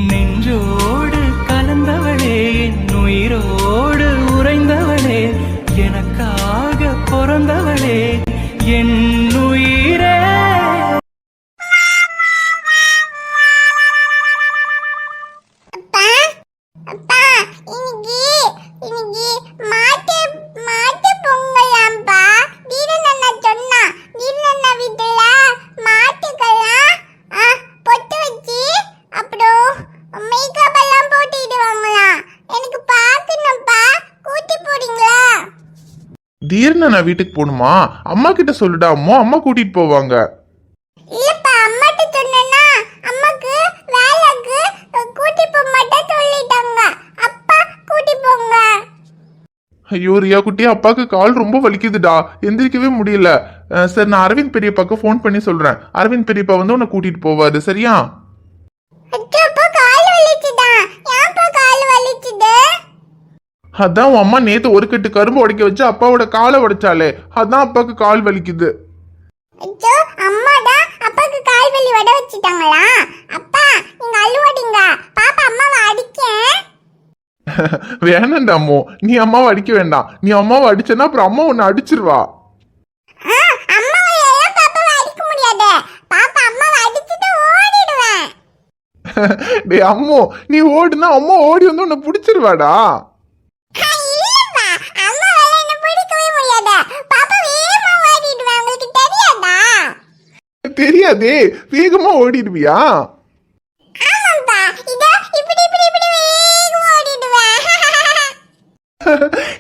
நெஞ்சோடு கலந்தவளே, என் உயிரோடு உறைந்தவளே, எனக்காக பிறந்தவளே, என் உயிரே. தீரன் நான் வீட்டுக்கு போகணுமா? அம்மா கிட்ட சொல்லுடா, அம்மா அம்மா கூட்டிட்டு போவாங்க. ஐயோ ரியா குட்டி, அப்பாக்கு கால் ரொம்ப வலிக்குதுடா, எந்திரிக்கவே முடியல. சரி, நான் அரவிந்த் பெரியப்பாக்கு போன் பண்ணி சொல்றேன். அரவிந்த் பெரியப்பா வந்து உன்னை கூட்டிட்டு போவாரு, சரியா? அதான் உன் அம்மா நேத்து ஒரு கட்டு கரும்பு உடைக்க வச்சு அப்பாவோட காலை உடைச்சாலே, அதான் அப்பாக்கு கால் வலிக்குது. வேணாண்டா அம்மோ, நீ அம்மாவை அடிக்க வேண்டாம். நீ அம்மாவை அடிச்சனா அப்புறம் அம்மா உன்னை அடிச்சிருவா. டே அம்மோ, நீ ஓடுனா அம்மா ஓடி வந்து உன்னை பிடிச்சிருவாடா. தெரியாதே, வேகமா ஓடிடுவியா?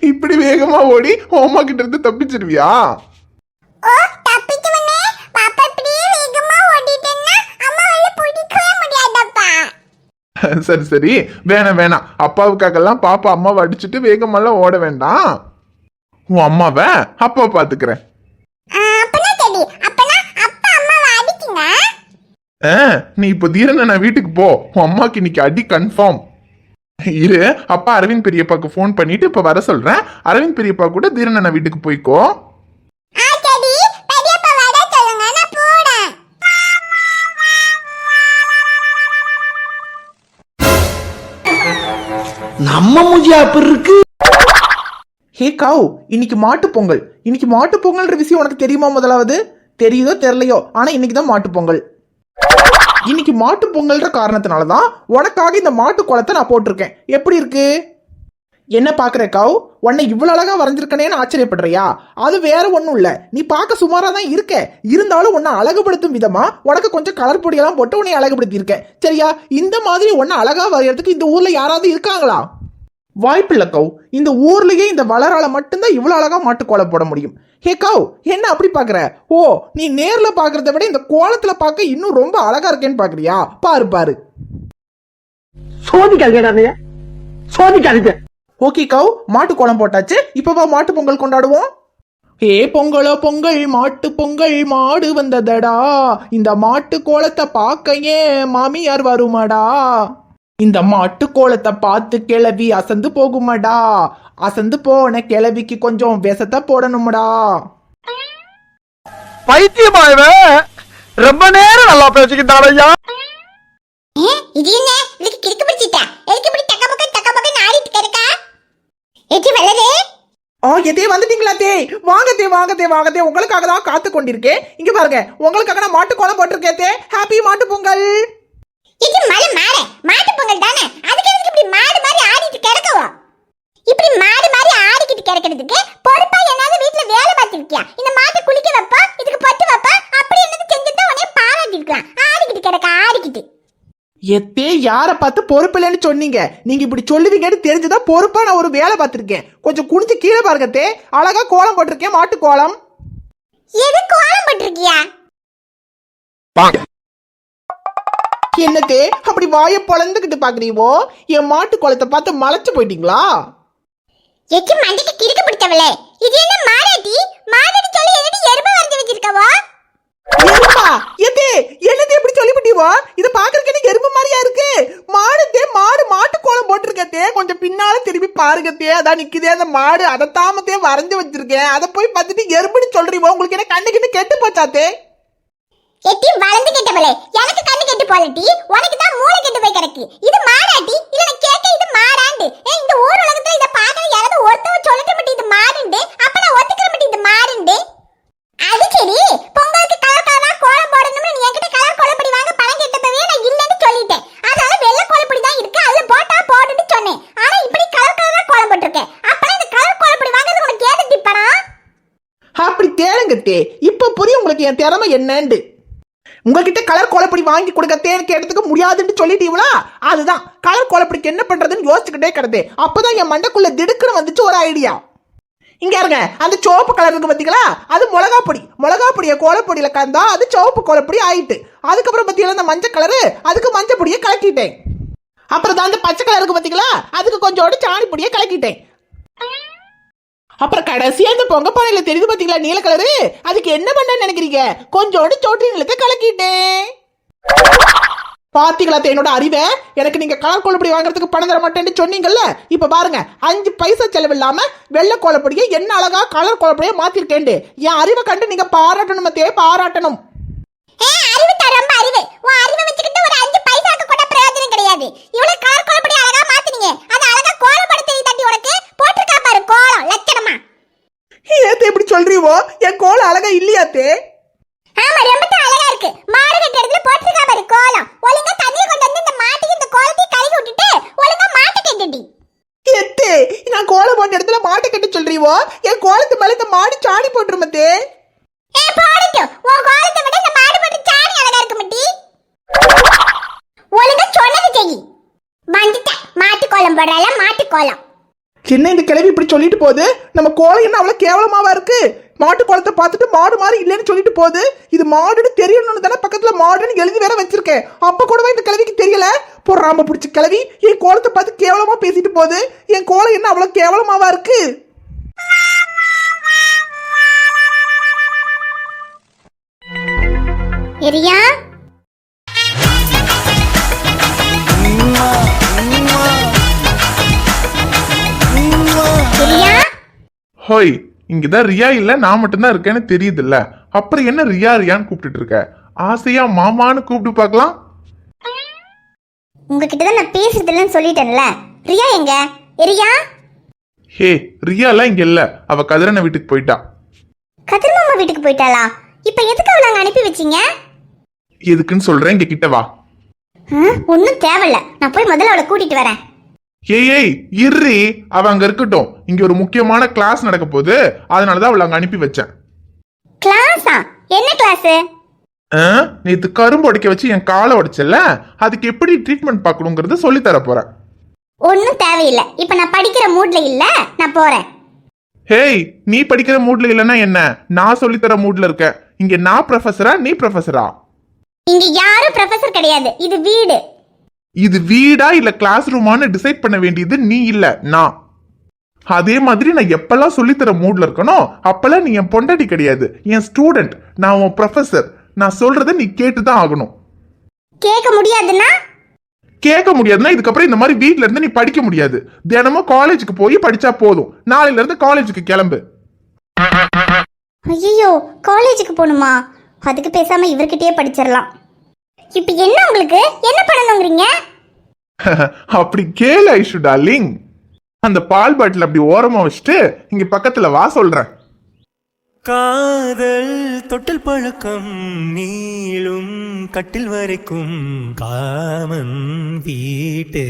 இப்படி வேகமா ஓடி அம்மா கிட்ட இருந்து தப்பிச்சிருவியா? சரி சரி, வேணாம் வேணாம். அப்பாவுக்காகலாம் பாப்பா அம்மாவை அடிச்சுட்டு வேகமெல்லாம் ஓட வேண்டாம். உன் அம்மாவை அப்பா பாத்துக்கிறேன். நீ இப்போ தீரன் நான் வீட்டுக்கு போ. உன் அம்மாக்கு இன்னைக்கு அடி கன்ஃபார்ம். இரு, அப்பா அரவிந்த் பெரியப்பாக்கு போன் பண்ணிட்டு இப்ப வர சொல்றேன். அரவிந்த் பெரியப்பா கூட தீரன் நான் வீட்டுக்கு போய்க்கோ. நம்ம மூஞ்சி அப்படி இருக்கு. ஹே காவ், இன்னைக்கு மாட்டு பொங்கல். இன்னைக்கு மாட்டு பொங்கல்ன்ற விஷயம் உனக்கு தெரியுமா? முதலாவது தெரியுதோ தெரியலையோ, ஆனா இன்னைக்கு தான் மாட்டு பொங்கல். இன்னைக்கு மாட்டு பொங்கல்ன்ற காரணத்தினாலதான் உனக்காக இந்த மாட்டு குளத்தை நான் போட்டிருக்கேன். எப்படி இருக்கு? என்ன பாக்குற காவ்? உன்னை இவ்வளவு அழகா வரைஞ்சிருக்கனேன்னு ஆச்சரியப்படுறியா? அது வேற ஒண்ணும் இல்ல, நீ பார்க்க சுமாரா தான் இருக்க. இருந்தாலும் உன்னை அழகுபடுத்தும் விதமா உனக்கு கொஞ்சம் கலர் பொடியெல்லாம் போட்டு உன்னை அழகுபடுத்தி இருக்கேன், சரியா? இந்த மாதிரி உன்னை அழகா வரையறதுக்கு இந்த ஊர்ல யாராவது இருக்காங்களா? வாய்ப்பில்ல கவ். இந்த ஊர்லயே இந்த வளரால மட்டும்தான் இவ்வளவு அழகா மாட்டு கோலம் போட முடியும். ஹே கவ், என்ன அப்படி பாக்குற? ஓ, நீ நேர்ல பாக்குறத விட இந்த கோலத்துல பார்க்க இன்னும் ரொம்ப அழகா இருக்கேன்னு பாக்குறியா? பாரு பாரு. சோதிக்காதீங்க. ஓகே கவ், மாட்டு கோலம் போட்டாச்சு. இப்பவா மாட்டு பொங்கல் கொண்டாடுவோம். ஏ பொங்கலோ பொங்கல், மாட்டு பொங்கல், மாடு வந்ததடா, இந்த மாட்டு கோலத்தை பார்க்க ஏன் மாமியார் வருமாடா, இந்த மாட்டு கோலத்தை பார்த்து கிளவி அசந்து போகுமாடா, அசந்து போன கிளவிக்கு கொஞ்சம் விஷத்தை போடணும்டா. பைத்தியமாயவ ரொம்ப நேரம் நல்லா பேசிக்கிட்டாரையா. இது என்ன இதுக்கு கிறுக்கு பிடிச்சிட்டா? எதுக்கு இப்படி தக்க பக்க ஆடிட்டு கிடக்கா? ஏச்சி வளரே. எதே வந்துட்டீங்களா தே? வாங்க தே, வாங்க தே, வாங்க தே. உங்களுக்காக தான் காத்து கொண்டிருக்கேன். இங்க பாருங்க, உங்களுக்காக நான் மாட்டு கோலம் போட்டிருக்கேன் தே. ஹாப்பி மாட்டு பொங்கல். இது மாட்டு பொங்கல் தானே? அதுக்கு எதுக்கு இப்படி மாடு மாதிரி ஆடிட்டு கிடக்கவோ? இப்படி மாடு மாதிரி ஆடிக்கிட்டு கிடக்கிறதுக்கு பொறுப்பா என்னாவது வீட்டுல வேலை பார்த்திருக்கியா? இந்த மாட்டை குளிக்க வைப்பா, இதுக்கு பட்டு வைப்பா, அப்படி என்னது செஞ்சுட்டு உடனே பாராட்டி இருக்கலாம். ஆடிக்கிட்டு கிடக்க ஆடிக்கிட்டு. எத்தே யாரை பார்த்து பொறுப்பில்லைன்னு சொன்னீங்க? நீங்க இப்படி சொல்லுவீங்கன்னு தெரிஞ்சுதான் பொறுப்பா நான் ஒரு வேலை பார்த்திருக்கேன். கொஞ்சம் குனிஞ்சு கீழே பாருங்க தே. அழகா கோலம் போட்டிருக்கேன், மாட்டு கோலம். எது கோலம் போட்டிருக்கியா? என்னதே அப்படி வாய பொழந்துகிட்டு பாக்குறீவோ? என் மாட்டு கோலத்தை பார்த்து மலைச்சு போயிட்டீங்களா? எச்சி மண்டைக்கு கிறுக்கு பிடித்தவளே, இது என்ன மாடாட்டி? மாடாட்டி சொல்லி என்னடி எருமை வரைஞ்சு வச்சிருக்கவோ? எருமா? எதே என்னது எப்படி சொல்லிவிட்டீவோ? இது பாக்குறதுக்கு எனக்கு எருமை மாதிரியா இருக்கு. மாடு மாட்டு கோலம் போட்டிருக்கே. கொஞ்சம் பின்னால திரும்பி பாருங்க தே. அதான் நிக்குதே அந்த மாடு, அதை தாமத்தே வரைஞ்சு வச்சிருக்கேன். அதை போய் பார்த்துட்டு எறும்புன்னு சொல்றீவோ? உங்களுக்கு என்ன கண்ணு கிட்ட கெட்டு போச்சாத்தே? எட்டி வளர்ந்து கெட்டவளே, எனக்கு கண்ணு கெட்டு போலட்டி, உனக்கு தான் மூளை கெட்டு போய் கிடக்கு. இது மாடாட்டி இல்ல நான் கேட்க இது மாடாண்டு. இந்த ஊர் உலகத்துல இத பாக்குற யாராவது ஒருத்தவ சொல்லிட்டு மட்டும் இது மாடுண்டு. அப்ப நான் ஒத்துக்கிற மட்டும் இது மாடுண்டு. அது சரி, பொங்கலுக்கு கலர் கலரா கோலம் போடணும்னு நீ என்கிட்ட கலர் கோலப்பொடி வாங்க பணம் கேட்டப்பவே நான் இல்லன்னு சொல்லிட்டேன். அதனால வெள்ளை கோலப்பொடி தான் இருக்கு, அதுல போட்டா போடுன்னு சொன்னேன். ஆனா இப்படி கலர் கலரா கோலம் போட்டிருக்கேன். அப்ப இந்த கலர் கோலப்பொடி வாங்குறது உனக்கு ஏது டிப்பனா? அப்படி தேளுங்கத்தே, இப்ப புரியும் உங்களுக்கு என் திறமை என்னன்னு. உங்ககிட்ட கலர் கோலப்பொடி வாங்கி கொடுக்கத்தேன்னு கேட்டதுக்கு முடியாதுன்னு சொல்லிட்டீங்களா? அதுதான் கலர் கோலப்பொடிக்கு என்ன பண்றதுன்னு யோசிச்சுக்கிட்டே கிடந்தேன். அப்பதான் என் மண்டைக்குள்ள திடுக்குன்னு வந்துச்சு ஒரு ஐடியா. இங்க இருங்க, அந்த சிவப்பு கலர் இருக்கு பாத்தீங்களா, அது மிளகா பொடி. மிளகா பொடியை கோலப்பொடியில கலந்தா அது சிவப்பு கோலப்பொடி ஆயிட்டு. அதுக்கப்புறம் பாத்தீங்கன்னா அந்த மஞ்சள் கலரு, அதுக்கு மஞ்சள் பொடியை கலக்கிட்டேன். அப்புறம் தான் அந்த பச்சை கலர் இருக்கு பாத்தீங்களா, அதுக்கு கொஞ்சோடு சாணி பொடியை கலக்கிட்டேன். அப்புறம் கடைசியா இந்த பொங்க பானையில தெரியுது பாத்தீங்களா நீல கலரு, அதுக்கு என்ன பண்ண நினைக்கிறீங்க? கொஞ்சோண்டு சோற்று நிலத்தை கலக்கிட்டேன். பாத்தீங்களா என்னோட அறிவை? எனக்கு நீங்க கலர் கோலப்பொடி வாங்குறதுக்கு பணம் தர மாட்டேன்னு சொன்னீங்கல்ல, இப்ப பாருங்க 5 பைசா செலவு இல்லாம வெள்ளை கோலப்பொடியை என்ன அழகா கலர் கோலப்பொடியை மாத்திருக்கேன். என் அறிவை கண்டு நீங்க பாராட்டணும், பாராட்டணும். அறிவு தான் ரொம்ப அறிவு. உன் அறிவை வச்சுக்கிட்டு ஒரு 5 பைசாக்கு கூட பிரயோஜனம் கிடையாது. இவ்வளவு கலர் கோலப்பொடி அழகா மாத்துனீங்க, அது அழகா கோலம் போட தெரியும் தாண்டி உனக்கு. போட்டுருக்கா பாரு கோலம் லட்சணமா. ஏத்தே இப்படி சொல்றீவோ? என் கோலம் அழகா இல்லையாத்தே? ஆமா, ரொம்ப அழகா இருக்கு. மாடு கட்ட இடத்துல போட்டுருக்கா பாரு கோலம். ஒழுங்கா தண்ணியை கொண்டு வந்து இந்த மாட்டுக்கு இந்த கோலத்தையும் கழுவி விட்டுட்டு ஒழுங்கா மாட்டை கட்டிடி. ஏத்தே, நான் கோலம் போட்ட இடத்துல மாட்டை கட்ட சொல்றீவோ? என் கோலத்து மேல இந்த மாடு சாணி போட்டுருமத்தே. போடட்டும், உன் கோலத்தை விட இந்த மாடு போட்டு சாணி அழகா இருக்கு மட்டி. ஒழுங்கா சொன்னது செய். வந்துட்ட மாட்டு கோலம் போடுறால மாட்டு கோலம். என்ன இந்த கிளவி இப்படி சொல்லிட்டு போகுது? நம்ம கோலம் என்ன அவ்வளவு கேவலமாவா இருக்கு? மாட்டு கோலத்தை பார்த்துட்டு மாடு மாதிரி இல்லைன்னு சொல்லிட்டு போகுது. இது மாடுன்னு தெரியணும்னு தானே பக்கத்துல மாடுன்னு எழுதி வேற வச்சிருக்கேன். அப்ப கூடவே இந்த கிளவிக்கு தெரியல. பொறாம பிடிச்ச கிளவி என் கோலத்தை பார்த்து கேவலமா பேசிட்டு போகுது. என் கோலம் என்ன அவ்வளவு கேவலமாவா இருக்கு? எரியா ஹோய், இங்கதான் ரியா இல்ல, நான் மட்டும்தான் இருக்கேன்னு தெரியுதுல்ல. அப்புறம் என்ன ரியா ரியான்னு கூப்பிட்டு இருக்க? ஆசையா மாமான்னு கூப்பிட்டு பார்க்கலாம். உங்ககிட்ட தான் நான் பேசுறது இல்லைன்னு சொல்லிட்டேன்ல. ரியா எங்க? ரியா? ஹே, ரியா எல்லாம் இங்க இல்ல, அவ கதிரண்ண வீட்டுக்கு போயிட்டா. கதிர்மாமா வீட்டுக்கு போயிட்டாளா? இப்ப எதுக்கு அவளை அங்க அனுப்பி வச்சீங்க? எதுக்குன்னு சொல்றேன், இங்க கிட்ட வா. ஒன்னும் தேவையில்ல, நான் போய் முதல்ல அவளை கூட்டிட்டு வரேன். ஏய் இர்ரி, அவ அங்க இருக்கட்டும். இங்க ஒரு முக்கியமான கிளாஸ் நடக்க போகுது, அதனாலதான் அவளை அங்க அனுப்பி வச்சேன். கிளாஸா? என்ன கிளாஸ்? நேத்து கரும்பு உடைக்க வச்சு என் காலை உடைச்சல, அதுக்கு எப்படி ட்ரீட்மெண்ட் பார்க்கணுங்கிறத சொல்லி தர போறேன். ஒன்னும் தேவையில்லை, இப்ப நான் படிக்கிற மூட்ல இல்ல, நான் போறேன். ஹேய், நீ படிக்கிற மூட்ல இல்லனா என்ன? நான் சொல்லி தர மூட்ல இருக்க. இங்க நான் ப்ரொஃபஸரா, நீ ப்ரொஃபஸரா? இங்க யாரும் ப்ரொஃபசர் கிடையாது, இது வீடு. இது வீடா இல்ல கிளாஸ் ரூமான்னு டிசைட் பண்ண வேண்டியது நீ இல்ல, நான். அதே மாதிரி நான் எப்பெல்லாம் சொல்லித்தர மூட்ல இருக்கணும் அப்பெல்லாம் நீ என் பொண்டாட்டி கிடையாது, என் ஸ்டூடெண்ட். நான் உன் ப்ரொஃபசர். நான் சொல்றத நீ கேட்டுதான் ஆகணும். கேட்க முடியாதுன்னா? கேட்க முடியாதுன்னா இதுக்கப்புறம் இந்த மாதிரி வீட்ல இருந்து நீ படிக்க முடியாது. தினமும் காலேஜுக்கு போய் படிச்சா போதும். நாளையில இருந்து காலேஜுக்கு கிளம்பு. ஐயோ, காலேஜுக்கு போகணுமா? அதுக்கு பேசாம இவர்கிட்டயே படிச்சிடலாம். இப்ப என்ன உங்களுக்கு என்ன பண்ணணுங்கிறீங்க? அப்படி கேளு ஐஷு டார்லிங். அந்த பால் பாட்டில் அப்படி ஓரமா வச்சுட்டு இங்க பக்கத்துல வா சொல்றேன். காதல் தொட்டில் பழக்கம் நீளும் கட்டில் வரைக்கும் காமன் வீட்டு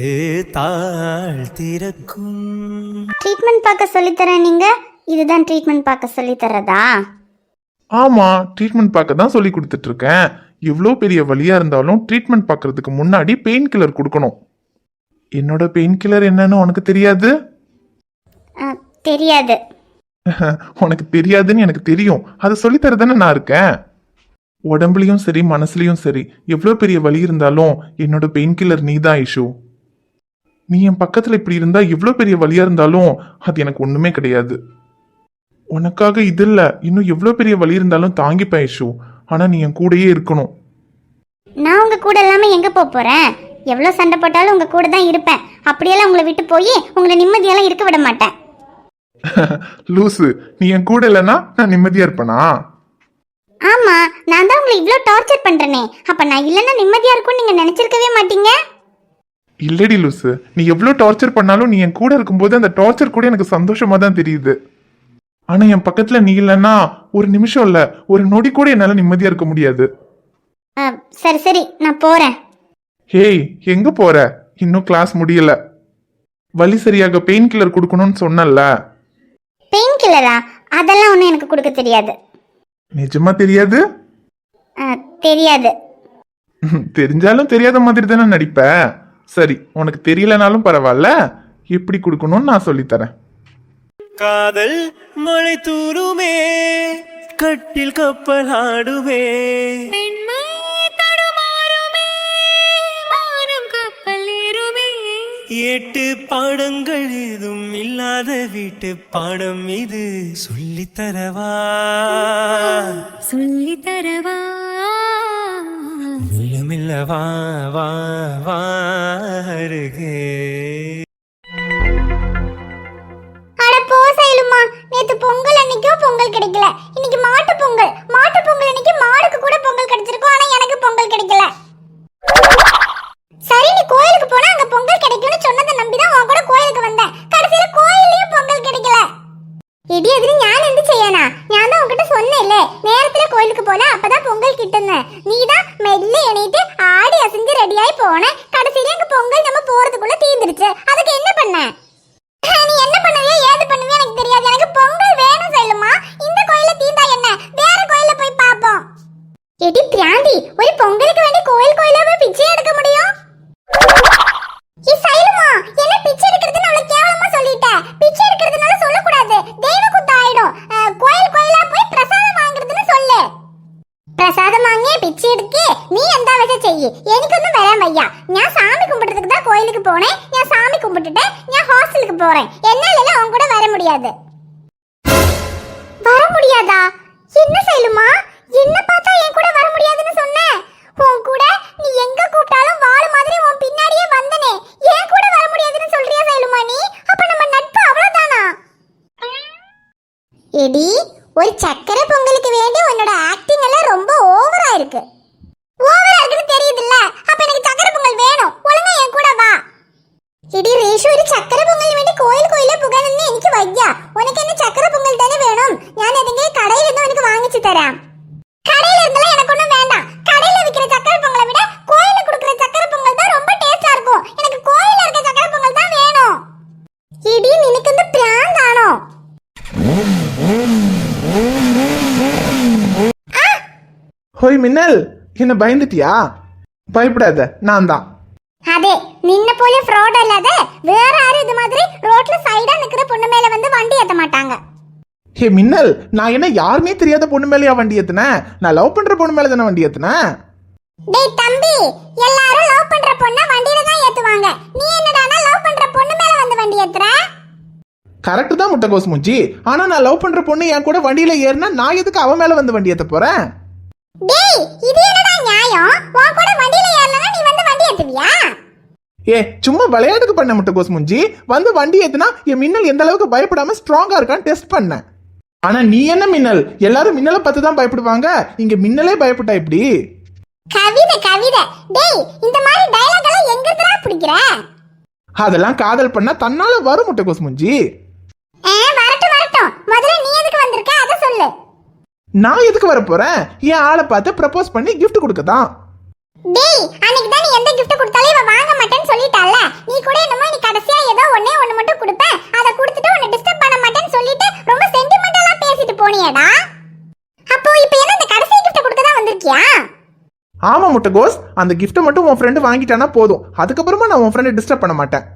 தாழ் திறக்கும். ட்ரீட்மெண்ட் பார்க்க சொல்லித்தரேன் நீங்க. இதுதான் ட்ரீட்மெண்ட் பார்க்க சொல்லித்தரதா? ஆமா, ட்ரீட்மெண்ட் பார்க்க தான் சொல்லி கொடுத்துட்டு இருக்கேன். எவ்வளோ பெரிய வலியா இருந்தாலும் ட்ரீட்மெண்ட் பார்க்கறதுக்கு முன்னாடி பெயின் கில்லர் கொடுக்கணும். என்னோட பெயின் கில்லர் என்னன்னு உனக்கு தெரியாது? தெரியாது. உனக்கு தெரியாதுன்னு எனக்கு தெரியும். அதை சொல்லித்தரதானே நான் இருக்கேன். உடம்புலயும் சரி மனசுலயும் சரி எவ்வளோ பெரிய வலி இருந்தாலும் என்னோட பெயின் கில்லர் நீ தான் ஐஷு. நீ என் பக்கத்துல இப்படி இருந்தா எவ்வளோ பெரிய வலியா இருந்தாலும் அது எனக்கு ஒண்ணுமே கிடையாது. உனக்காக இது இல்ல, இன்னும் எவ்வளோ பெரிய வலி இருந்தாலும் தாங்கிப்பேன் ஐஷு. ஆனா நீ என் கூடயே இருக்கணும். நான் உங்க கூட இல்லாம எங்க போறேன்? எவ்வளவு சண்டை போட்டாலும் உங்க கூட தான் இருப்பேன். அப்படியெல்லாம் உங்களை விட்டு போய் உங்களை நிம்மதியெல்லாம் இருக்க விட மாட்டேன். லூசு, நீ என் கூட இல்லைன்னா நான் நிம்மதியா இருப்பேனா? ஆமா, நான் தான் உங்களை இவ்ளோ டார்ச்சர் பண்றேனே. அப்ப நான் இல்லைன்னா நிம்மதியா இருக்கும்னு நீங்க நினைச்சிருக்கவே மாட்டீங்க. இல்லடி லூசு, நீ எவ்வளோ டார்ச்சர் பண்ணாலும் நீ என் கூட இருக்கும்போது அந்த டார்ச்சர் கூட எனக்கு சந்தோஷமா தான் தெரியுது. ஆனா என் பக்கத்துல நீ இல்லைன்னா ஒரு நிமிஷம் இல்ல, ஒரு நொடி கூட என்னால நிம்மதியா இருக்க முடியாது. சரி சரி நான் போறேன். ஹேய், எங்க போற? இன்னும் கிளாஸ் முடியல. வலி சரியாக பெயின் கில்லர் கொடுக்கணும்னு சொன்னல. பெயின் கில்லரா? அதெல்லாம் ஒன்றும் எனக்கு கொடுக்க தெரியாது. நிஜமா தெரியாது? தெரியாது. தெரிஞ்சாலும் தெரியாத மாதிரி தானே நடிப்ப. சரி, உனக்கு தெரியலனாலும் பரவாயில்ல, எப்படி கொடுக்கணும்னு நான் சொல்லித்தரேன். காதல் மழை தூருமே, கட்டில் கப்பல் ஆடுமே, எட்டு பாடங்கள் ஏதும் இல்லாத வீட்டு பாடம் இது, சொல்லித்தரவா சொல்லித்தரவா மெல்ல மெல்ல வா வா வா அருகே. அட போ சைலுமா, நேத்து பொங்கல் அன்னைக்கும் பொங்கல் கிடைக்கல, இன்னைக்கு மாட்டு பொங்கல். மாட்டு பொங்கல் அன்னைக்கு மாடுக்கு கூட பொங்கல் கிடைச்சிருக்கும், ஆனா எனக்கு பொங்கல் கிடைக்கல. சரி, நீ கோயிலுக்கு போனா அங்க பொங்கல் கிடைக்கும்னு சொன்னதை நம்பிதான் உன் கூட கோயிலுக்கு வந்தேன். கடைசியில கோயிலையும் பொங்கல் கிடைக்கல. இடி எதிரி ஞான் எந்த செய்யனா? நான் தான் உன்கிட்ட சொன்னேன்ல, நேரத்துல கோயிலுக்கு போல அப்பதான் பொங்கல் கிட்டுன்னு. நீ தான் மெல்ல எண்ணிட்டு ஆடி அசைஞ்சு ரெடியாகி போன. கடைசியில அங்க பொங்கல் நம்ம போறதுக்குள்ள தீந்துருச்சு. அதுக்கு என்ன பண்ண? நீ என்ன பண்ணுவியா ஏது பண்ணுவியா எனக்கு தெரியாது. எனக்கு பொங்கல் வேணும் சொல்லுமா. இந்த கோயில தீந்தா என்ன, வேற கோயில போய் பாப்போம். எடி பிராந்தி, ஒரு பொங்கலுக்கு வேண்டி கோயில் கோயிலா போய் பிச்சை எடுக்க முடியும்? சைலுமா, என்ன பிச்சை எடுக்கிறதுன்னு அவ்வளவு கேவலமா சொல்லிட்ட. பிச்சை எடுக்கிறதுனால சொல்லக்கூடாது, தெய்வ குத்த ஆயிடும். கோயில் கோயிலா போய் பிரசாதம் வாங்குறதுன்னு சொல்லு. பிரசாதம் வாங்கி பிச்சை எடுக்க நீ எந்த வகை செய்யி, எனக்கு ஒன்றும் வராம ஐயா. நான் சாமி கும்பிடுறதுக்கு தான் கோயிலுக்கு போனேன். நான் சாமி கும்பிட்டுட்டு நான் ஹாஸ்டலுக்கு போறேன். என்னால அவங்க கூட வர முடியாது. வர முடியாதா? என்ன சைலுமா, என்ன பார்த்தா என் கூட வர முடியாதுன்னு சொன்ன? உன் கூட நீ எங்க கூப்பிட்டாலும் வாழ மாதிரி உன் பின்னாடியே வந்தனே, ஏன் கூட வர முடியாதுன்னு சொல்றியா சைலுமா நீ? அப்ப நம்ம நட்பு அவ்வளவுதானா? எடி, ஒரு சக்கரை பொங்கலுக்கு வேண்டி உன்னோட ஆக்டிங் எல்லாம் ரொம்ப ஓவரா இருக்கு. ஓவரா இருக்குன்னு தெரியுதுல்ல, அப்ப எனக்கு சக்கரை பொங்கல் வேணும். ஒழுங்கா என் கூட வா. எடி ரேஷு, ஒரு சக்கரை பொங்கல் வேண்டி கோயில் கோயில புகழன்னு எனக்கு வையா. உனக்கு என்ன சக்கரை பொங்கல் தானே வேணும்? நான் எதுங்க கடையில இருந்து உனக்கு வாங்கிச்சு தரேன். கடையில இருந்தெல்லாம் எனக்கு ஒண்ணும் வேண்டாம். கடையில விக்கிற சக்கரை பொங்கலை விட கோயில குடுக்குற சக்கரை பொங்கல் தான் ரொம்ப டேஸ்டா இருக்கும். எனக்கு கோயில இருக்க சக்கரை பொங்கல் தான் வேணும். இடி, நினைக்கு இந்த பிராந்த் ஆனோ? ஹோய் மின்னல், என்ன பயந்துட்டியா? பயப்படாத, நான் தான். அதே நின்ன போல ஃப்ராட் இல்லாத வேற யாரும் இது மாதிரி ரோட்ல சைடா நிக்கிற பொண்ணு மேல வந்து வண்டி ஏத்த மாட்டாங்க. ஹே மின்னல், நான் என்ன யாருமே தெரியாத பொண்ணு மேலயா வண்டி ஏத்துனேன்? நான் லவ் பண்ற பொண்ணு மேல தானே வண்டி ஏத்துனேன். டேய் தம்பி, எல்லாரும் லவ் பண்ற பொண்ண வண்டியில தான் ஏத்துவாங்க. நீ என்னடானா லவ் பண்ற பொண்ணு மேல வந்து வண்டி ஏத்துற? கரெக்ட் தான் முட்டைகோஸ் மூஞ்சி. ஆனா நான் லவ் பண்ற பொண்ணு என் கூட வண்டியில ஏறினா நான் எதுக்கு அவ மேல வந்து வண்டி ஏத்த போறேன்? டேய், இது என்னடா நியாயம்? உன் கூட வண்டியில ஏறலனா நீ வந்து வண்டி ஏத்துவியா? ஏ, சும்மா விளையாட்டுக்கு பண்ண முட்டைகோஸ் மூஞ்சி. வந்து வண்டி ஏத்துனா என் மின்னல் எந்த அளவுக்கு பயப்படாம ஸ்ட்ராங்கா இருக்கான்னு டெஸ்ட் பண்ணேன். ஆனா நீ என்ன மின்னல், எல்லாரும் மின்னலை பார்த்து தான் பயப்படுவாங்க, இங்க மின்னலே பயப்பட்டா இப்படி? கவிதை கவிதை. டேய், இந்த மாதிரி டயலாக் எல்லாம் எங்க இருந்துடா பிடிக்கிற? அதெல்லாம் காதல் பண்ணா தன்னால வரும் முட்டைகோஸ் மூஞ்சி. வரட்டும் வரட்டும். முதல்ல நீ எதுக்கு வந்திருக்க அத சொல்லு. நான் எதுக்கு வர போறேன்? என் ஆளை பார்த்து ப்ரப்போஸ் பண்ணி கிஃப்ட் கொடுக்கதான். டேய், அன்னைக்கு தான் நீ எந்த gift கொடுத்தாலும் இவ வாங்க மாட்டேன்னு சொல்லிட்டால. நீ கூட என்னமோ நீ கடைசியா ஏதோ ஒண்ணு மட்டும் கொடுப்ப, அத கொடுத்துட்டு உன்னை டிஸ்டர்ப் பண்ண மாட்டேன்னு சொல்லிட்டு ரொம்ப சென்டிமெண்டலா பேசிட்டு போனியேடா. அப்போ இப்போ என்ன இந்த கடைசி gift கொடுக்க தான் வந்திருக்கியா? ஆமா முட்டைகோஸ், அந்த கிஃப்ட்டை மட்டும் உன் ஃப்ரெண்டு வாங்கிட்டானா போதும். அதுக்கப்புறமா நான் உன் ஃப்ரெண்டை டிஸ்டர்ப் பண்ண மாட்டேன்.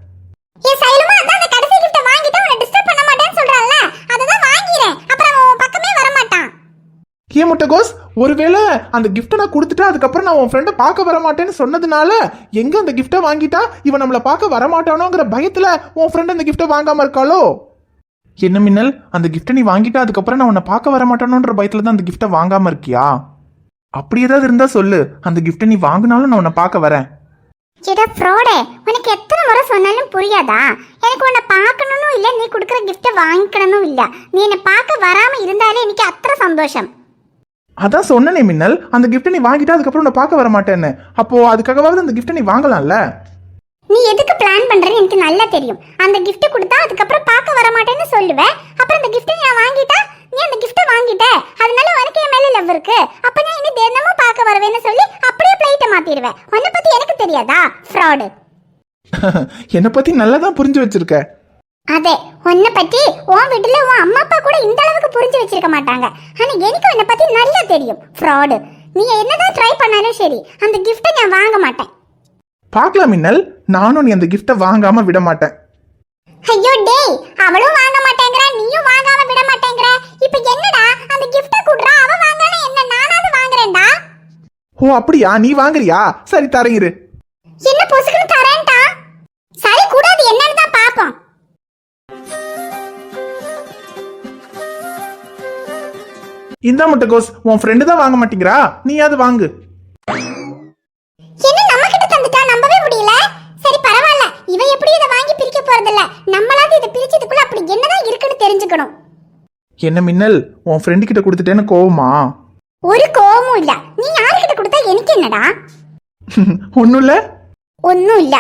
ஏ சைலமா, அதான் அந்த கடைசி gift வாங்கிட்டு உன்னை டிஸ்டர்ப் பண்ண மாட்டேன்னு சொல்றான்ல, அத தான் வாங்கிறேன். அப்புறம் அவன் பக்கமே வர மாட்டான். ஏன் முட்டைகோஸ், ஒருவேளை அந்த கிஃப்ட்டை நான் கொடுத்துட்டா அதுக்கப்புறம் நான் உன் ஃப்ரெண்டை பார்க்க வர மாட்டேன்னு சொன்னதுனால எங்க அந்த கிஃப்ட்டை வாங்கிட்டா இவன் நம்மளை பார்க்க வர மாட்டானோங்கிற பயத்துல உன் ஃப்ரெண்ட் அந்த கிஃப்ட்டை வாங்காம இருக்காளோ? என்ன மின்னல், அந்த கிஃப்ட்டை நீ வாங்கிட்டா அதுக்கப்புறம் நான் உன்னை பார்க்க வர மாட்டானோன்ற பயத்துல தான் அந்த கிஃப்ட்டை வாங்காம இருக்கியா? அப்படி ஏதாவது இருந்தா சொல்லு, அந்த கிஃப்ட்டை நீ வாங்கினாலும் நான் உன்னை பார்க்க வரேன். ஏடா ஃப்ராடே, உனக்கு எத்தனை முறை சொன்னாலும் புரியாதா? எனக்கு உன்னை பார்க்கணும்னு இல்ல, நீ கொடுக்குற கிஃப்ட்டை வாங்கிக்கணும் இல்ல, நீ என்னை பார்க்க வராம இருந்தாலே எனக்கு அத்தனை சந்தோஷம். அதான் சொன்னனே மின்னல், அந்த கிஃப்ட்டை நீ வாங்கிட்டா அதுக்கப்புறம் உன்னை பார்க்க வர மாட்டேன்னு. அப்போ அதுக்காகவாவது அந்த கிஃப்ட்டை நீ வாங்கலாம்ல? நீ எதுக்கு பிளான் பண்றேன்னு எனக்கு நல்லா தெரியும். அந்த gift கொடுத்தா அதுக்கப்புறம் பார்க்க வர மாட்டேன்னு சொல்லுவேன். அப்புறம் அந்த gift நான் வாங்கிட்டா நீ அந்த gift வாங்கிட்ட, அதனால உனக்கு என் மேல லவ் இருக்கு, அப்ப நான் இனி தினமும் பார்க்க வருவேன்னு சொல்லி அப்படியே பிளைட்ட மாத்திடுவேன். உன்னை பத்தி எனக்கு தெரியாதா? ஃப்ராடு. என்னை பத்தி நல்லா தான் புரிஞ்சு வச்சிருக்க. அதே உன்னை பத்தி உன் வீட்டுல உன் அம்மா அப்பா கூட இந்த அளவுக்கு புரிஞ்சு வச்சிருக்க மாட்டாங்க. ஆனா எனக்கு உன்னை பத்தி நல்லா தெரியும். ஃப்ராடு. நீ என்னதான் ட்ரை பண்ணாலும் சரி அந்த கிஃப்ட்டை நான் வாங்க மாட்டேன். பார்க்கலாம் மின்னல், நானும் நீ அந்த கிஃப்ட்டை வாங்காம விட மாட்டேன். ஐயோ டேய், அவளும் வாங்க மாட்டேங்கறா, நீயும் வாங்காம விட மாட்டேங்கற. இப்போ என்னடா அந்த கிஃப்ட்டை குடுறா, அவ வாங்கனா என்ன, நானாவது வாங்குறேன்டா. ஓ அப்படியா, நீ வாங்குறியா? சரி தரேன் இரு. என்ன பொசுக்குன்னு தரேன்டா? சரி கூடாது, என்னன்னு தான் பாப்போம். இந்த முட்டைகோஸ், உன் ஃப்ரெண்டு தான் வாங்க மாட்டேங்கிறா, நீயாவது வாங்கு. என்ன நம்ம கிட்ட தந்துட்டா, நம்பவே முடியல. சரி பரவாயில்ல, இவ எப்படி இத வாங்கி பிரிக்க போறதில்ல, நம்மளாவது இத பிரிச்சதுக்குள்ள அப்படி என்னதான் இருக்குன்னு தெரிஞ்சுக்கணும். என்ன மின்னல், உன் ஃப்ரெண்டு கிட்ட கொடுத்துட்டேன்னு கோவமா? ஒரு கோவமும் இல்ல. நீ யார்கிட்ட கொடுத்தா எனக்கு என்னடா? ஒண்ணும் இல்ல. ஒண்ணும் இல்ல.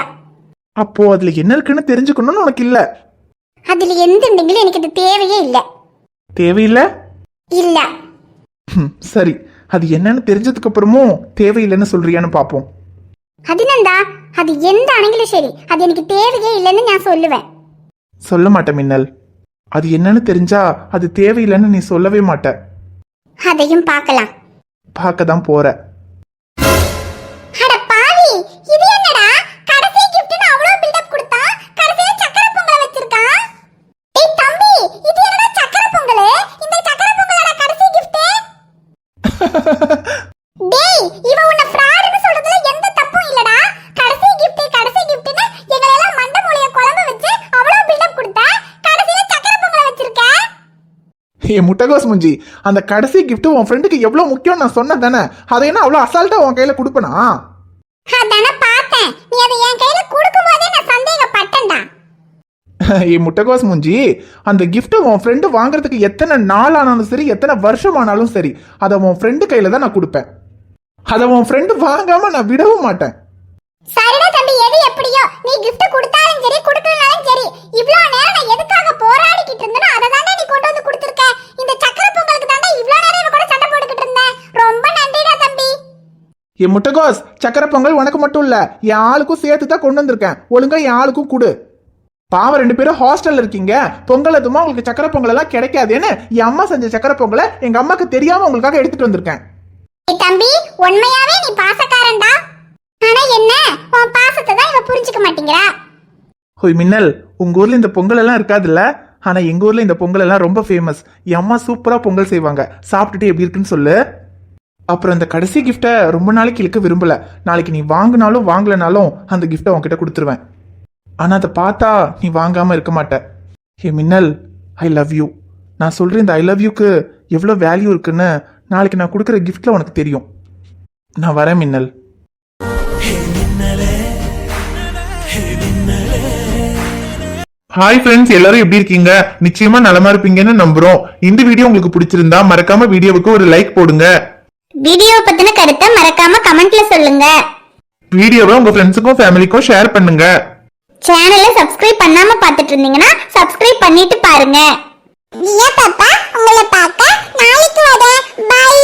அப்போ அதுல என்ன இருக்குன்னு தெரிஞ்சுக்கணும்னு உனக்கு இல்ல? அதுல எந்த உണ്ടെങ്കിലും எனக்கு இது தேவையே இல்ல. தேவையில்லை? இல்ல. சரி, அது என்னன்னு தெரிஞ்சதுக்கு அப்புறமும் தேவையில்லைன்னு சொல்றியான்னு பாப்போம். அது என்னடா, அது எந்த அணைங்களும் சரி அது எனக்கு தேவையே இல்லைன்னு நான் சொல்லுவேன். சொல்ல மாட்டேன் மின்னல். அது என்னன்னு தெரிஞ்சா அது தேவையில்லைன்னு நீ சொல்லவே மாட்ட. அதையும் பார்க்கலாம். பார்க்க தான் போற. அட பாவி, இது என்னடா கடைசி கிஃப்ட்னு அவ்வளவு பில்டப் கொடுத்தா, கடைசில சக்கரை பொங்கல் வச்சிருக்கான். டேய் தம்பி, இது என்னடா சக்கரை பொங்கல்? இந்த சக்கரை பொங்கலோட கடைசி கிஃப்ட்? டேய், இவ உன்ன ஃப்ராட்னு சொல்றதுல எந்த தப்பும் இல்லடா. கடைசி கிஃப்ட்னு எங்களை எல்லாம் மண்ட மூளைய குழம்ப வச்சு அவ்வளவு பில்டப் கொடுத்தா, கடைசில சக்கரை பொங்கல் வச்சிருக்க. ஏ முட்டைகோஸ் முஞ்சி, அந்த கடைசி கிஃப்ட் உன் ஃப்ரெண்டுக்கு எவ்வளவு முக்கியம் நான் சொன்னேன் தானே, அதை என்ன அவ்வளவு அசால்ட்டா உன் கையில கொடுப்பனா? அதானே பார்த்தேன், நீ அதை என் கையில கொடுக்கும்போதே நான் சந்தேகப்பட்டேன்டா. ஏ முட்டைகோஸ் முஞ்சி, அந்த கிஃப்ட் உன் ஃப்ரெண்டு வாங்குறதுக்கு எத்தனை நாள் ஆனாலும் சரி, எத்தனை வருஷம் ஆனாலும் சரி, அதை உன் ஃப்ரெண்டு கையில தான் நான் கொடுப்பேன். அதை உன் ஃப்ரெண்டு வாங்காம நான் விடவும் மாட்டேன். சரிடா தம்பி, எது எப்படியோ, நீ gift கொடுத்தாலும் சரி கொடுக்கலனாலும் சரி, இவ்ளோ நேரம் நான் எதுக்காக போராடிக்கிட்டு இருந்தேனோ அதை தானே நீ கொண்டு வந்து கொடுத்திருக்க. இந்த சக்கரை பொங்கலுக்கு தானே இவ்ளோ நேரம் இவ கூட சண்டை போட்டுக்கிட்டு இருந்தேன். ரொம்ப நன்றிடா தம்பி. என் முட்டைகோஸ், சக்கரை பொங்கல் உனக்கு மட்டும் இல்ல, என் ஆளுக்கும் சேர்த்து தான் கொண்டு வந்திருக்கேன். ஒழுங்கா என் ஆளுக்கும் கொடு. பாவம், 2 பேரும் ஹாஸ்டல்ல இருக்கீங்க, பொங்கல் அதுமா உங்களுக்கு சக்கரை பொங்கல் எல்லாம் கிடைக்காதுன்னு என் அம்மா செஞ்ச சக்கரை பொங்கலை எங்க அம்மாக்கு தெரியாம உங்களுக்காக எடுத்துட்டு வந்திருக்கேன். தம்பி, உண்மையாவே நீ பாசக்காரன்டா. ஆனா என்ன, உன் பாசத்தை தான் இவ புரிஞ்சுக்க மாட்டேங்கிறா. ஹோய் மின்னல், உங்க ஊர்ல இந்த பொங்கல் எல்லாம் இருக்காதுல்ல, ஆனா எங்க ஊர்ல இந்த பொங்கல் எல்லாம் ரொம்ப ஃபேமஸ். என் அம்மா சூப்பரா பொங்கல் செய்வாங்க, சாப்பிட்டுட்டு எப்படி இருக்குன்னு சொல்லு. அப்புறம் இந்த கடைசி கிஃப்டை ரொம்ப நாளைக்கு இழுக்க விரும்பல. நாளைக்கு நீ வாங்கினாலும் வாங்கலனாலும் அந்த கிஃப்டை உன்கிட்ட கொடுத்துருவேன். ஆனா அதை பார்த்தா நீ வாங்காம இருக்க மாட்ட. ஹே மின்னல், ஐ லவ் யூ. நான் சொல்றேன், இந்த ஐ லவ் யூக்கு எவ்வளோ வேல்யூ இருக்குன்னு நாளைக்கு நான் கொடுக்குற கிஃப்ட்ல உனக்கு தெரியும். நான் வரேன் மின்னல். ஹாய் ஃப்ரெண்ட்ஸ், எல்லாரும் எப்படி இருக்கீங்க? நிச்சயமா நலமா இருப்பீங்கன்னு நம்புறோம். இந்த வீடியோ உங்களுக்கு பிடிச்சிருந்தா மறக்காம வீடியோவுக்கு ஒரு லைக் போடுங்க. வீடியோ பத்தின கருத்தை மறக்காம கமெண்ட்ல சொல்லுங்க. வீடியோவை உங்க ஃப்ரெண்ட்ஸுக்கும் ஃபேமிலிக்கும் ஷேர் பண்ணுங்க. சேனலை சப்ஸ்கிரைப் பண்ணாம பார்த்துட்டு இருந்தீங்கன்னா சப்ஸ்கிரைப் பண்ணிட்டு பாருங்க. பாப்பா, உங்களை பார்க்க நாளைக்கு வரேன். பை.